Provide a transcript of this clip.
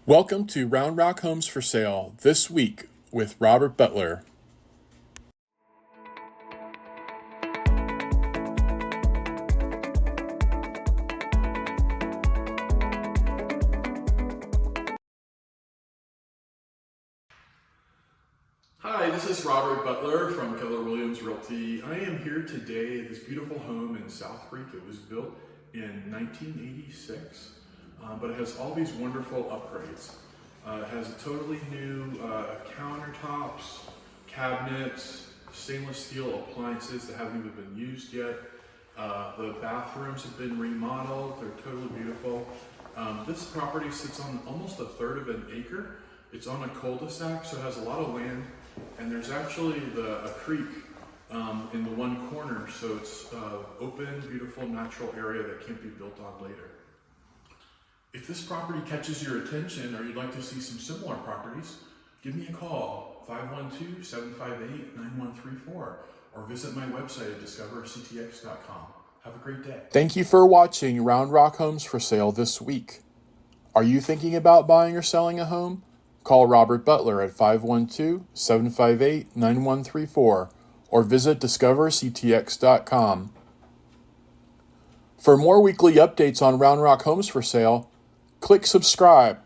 Welcome to Round Rock Homes for Sale this week with Robert Butler. Hi, this is Robert Butler from Keller Williams Realty. I am here today at this beautiful home in South Creek. It was built in 1986, but it has all these wonderful upgrades. It has totally new countertops, cabinets, stainless steel appliances that haven't even been used yet. The bathrooms have been remodeled. They're totally beautiful. This property sits on almost a third of an acre. It's on a cul-de-sac, so it has a lot of land, and there's actually a creek in the one corner, so it's open, beautiful, natural area that can't be built on later. If this property catches your attention or you'd like to see some similar properties, give me a call, 512-758-9134, or visit my website at discoverctx.com. Have a great day. Thank you for watching Round Rock Homes for Sale this week. Are you thinking about buying or selling a home? Call Robert Butler at 512-758-9134 or visit discoverctx.com. For more weekly updates on Round Rock Homes for Sale, click subscribe